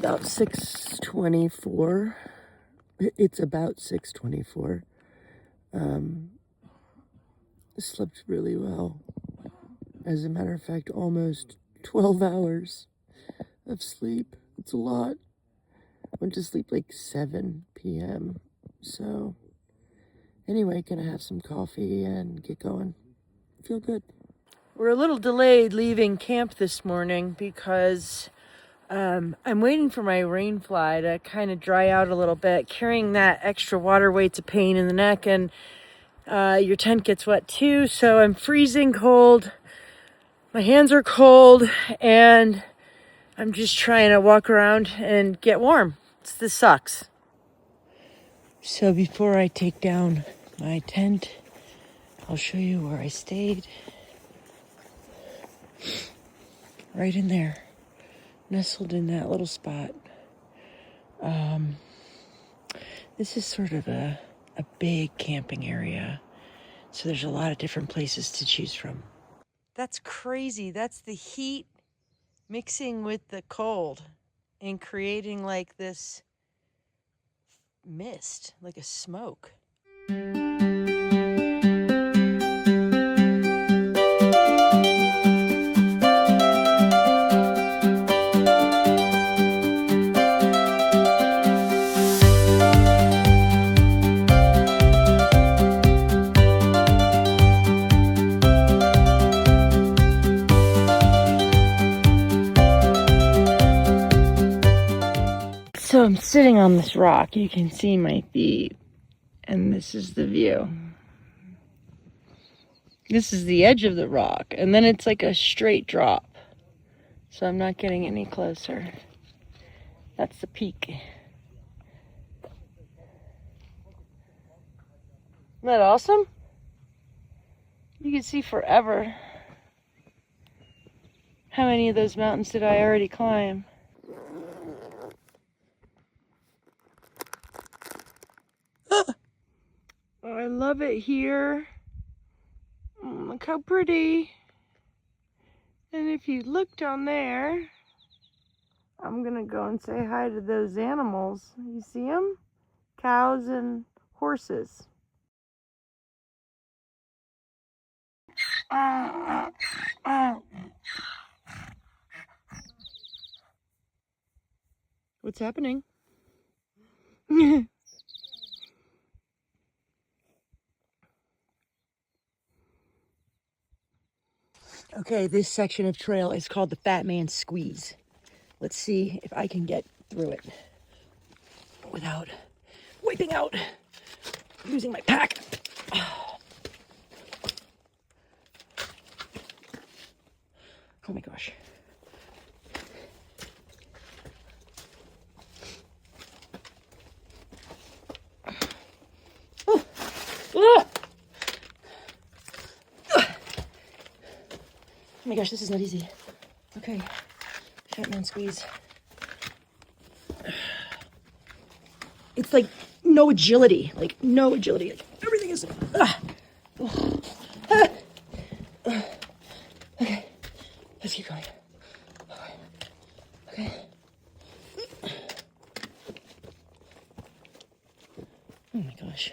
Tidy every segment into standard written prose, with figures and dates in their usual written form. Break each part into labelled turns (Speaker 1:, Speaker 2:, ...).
Speaker 1: about 6:24. It's about 6:24. Slept really well. As a matter of fact, almost 12 hours of sleep. It's a lot. Went to sleep like 7 p.m. So anyway, gonna have some coffee and get going. Feel good. We're a little delayed leaving camp this morning because I'm waiting for my rain fly to kind of dry out a little bit. Carrying that extra water weight's a pain in the neck, and your tent gets wet too, so I'm freezing cold. My hands are cold, and I'm just trying to walk around and get warm. This sucks. So before I take down my tent, I'll show you where I stayed. Right in there, nestled in that little spot. This is sort of a big camping area, so there's a lot of different places to choose from. That's crazy. That's the heat mixing with the cold and creating like this mist, like a smoke. So I'm sitting on this rock. You can see my feet, and this is the view. This is the edge of the rock, and then it's like a straight drop. So I'm not getting any closer. That's the peak. Isn't that awesome? You can see forever. How many of those mountains did I already climb? Oh, I love it here. Look how pretty. And if you look down there, I'm gonna go and say hi to those animals. You see them? Cows and horses. What's happening? Okay, this section of trail is called the Fat Man Squeeze. Let's see if I can get through it without wiping out, using my pack. Oh my gosh. Oh. Oh my gosh, this is not easy. Okay, Fat Man Squeeze. It's like no agility, like everything is. Okay, let's keep going. Okay. Oh my gosh.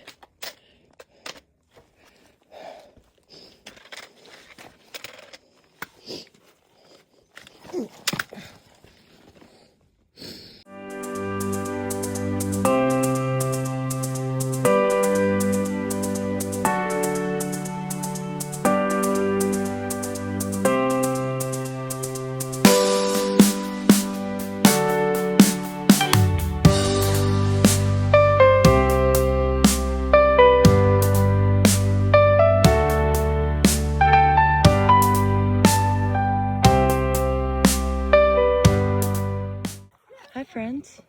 Speaker 1: Hi friends,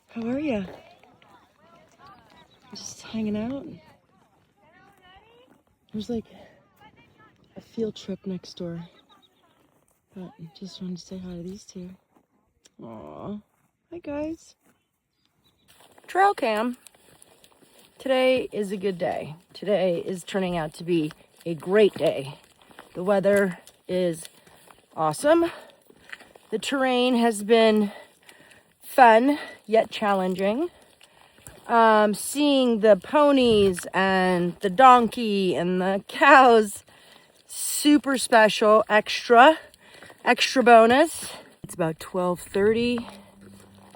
Speaker 1: how are you? Just hanging out. There's like a field trip next door, but just wanted to say hi to these two. Aww, hi guys. Trail cam. Today is a good day. Today is turning out to be a great day. The weather is awesome. The terrain has been fun, yet challenging. Seeing the ponies and the donkey and the cows, super special, extra bonus. It's about 12:30.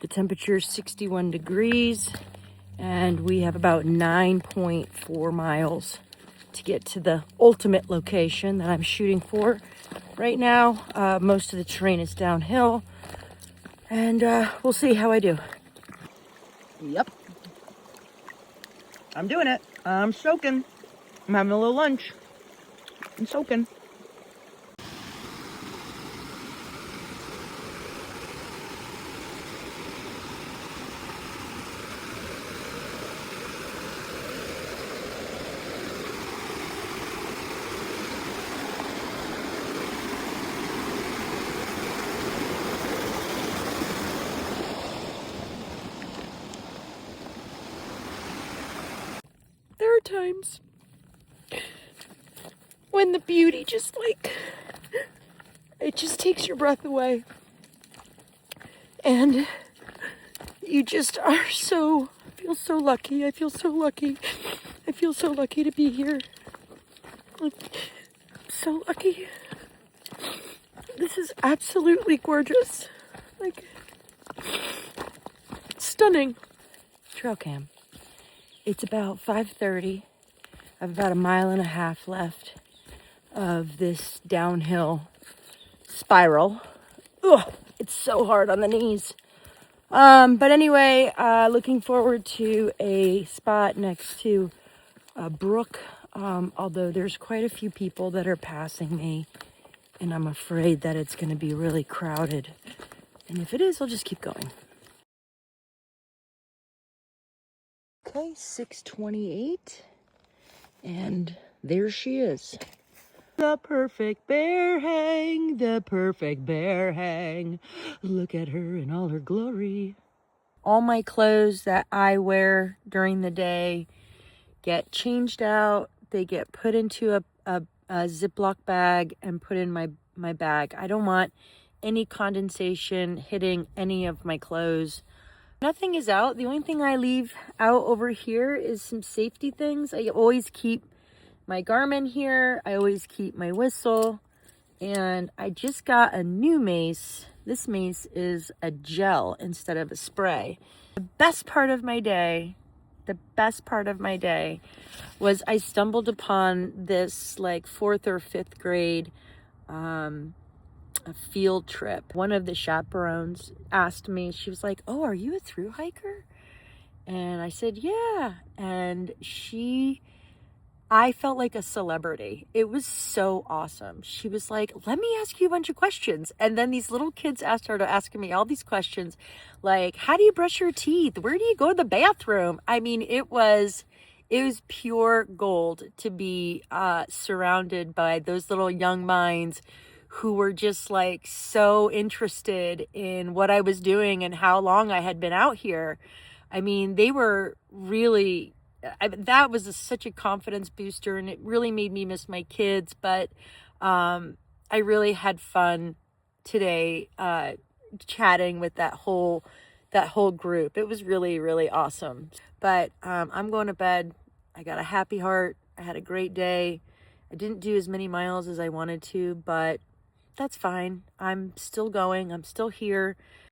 Speaker 1: The temperature is 61 degrees, and we have about 9.4 miles to get to the ultimate location that I'm shooting for right now. Most of the terrain is downhill, and we'll see how I do. Yep. I'm doing it. I'm soaking. I'm having a little lunch. I'm soaking. There are times when the beauty just it just takes your breath away. And you just are feel so lucky. I feel so lucky. I feel so lucky to be here. I'm so lucky. This is absolutely gorgeous. Stunning. Trail cam. It's about 5:30. I have about a mile and a half left of this downhill spiral. Ugh, it's so hard on the knees. But anyway, looking forward to a spot next to a brook. Although there's quite a few people that are passing me, and I'm afraid that it's going to be really crowded. And if it is, I'll just keep going. Okay, 6:28, and there she is. The perfect bear hang, the perfect bear hang. Look at her in all her glory. All my clothes that I wear during the day get changed out. They get put into a Ziploc bag and put in my bag. I don't want any condensation hitting any of my clothes. Nothing is out. The only thing I leave out over here is some safety things. I always keep my Garmin here. I always keep my whistle. And I just got a new mace. This mace is a gel instead of a spray. The best part of my day was I stumbled upon this like 4th or 5th grade a field trip. One of the chaperones asked me, she was like, "Oh, are you a thru hiker?" And I said, "Yeah." And I felt like a celebrity. It was so awesome. She was like, "Let me ask you a bunch of questions." And then these little kids started asking me all these questions, like, "How do you brush your teeth? Where do you go to the bathroom?" I mean, it was pure gold to be surrounded by those little young minds who were just like so interested in what I was doing and how long I had been out here. I mean, they were really, that was such a confidence booster, and it really made me miss my kids. But I really had fun today chatting with that whole group. It was really, really awesome. But I'm going to bed. I got a happy heart. I had a great day. I didn't do as many miles as I wanted to, but that's fine. I'm still going. I'm still here.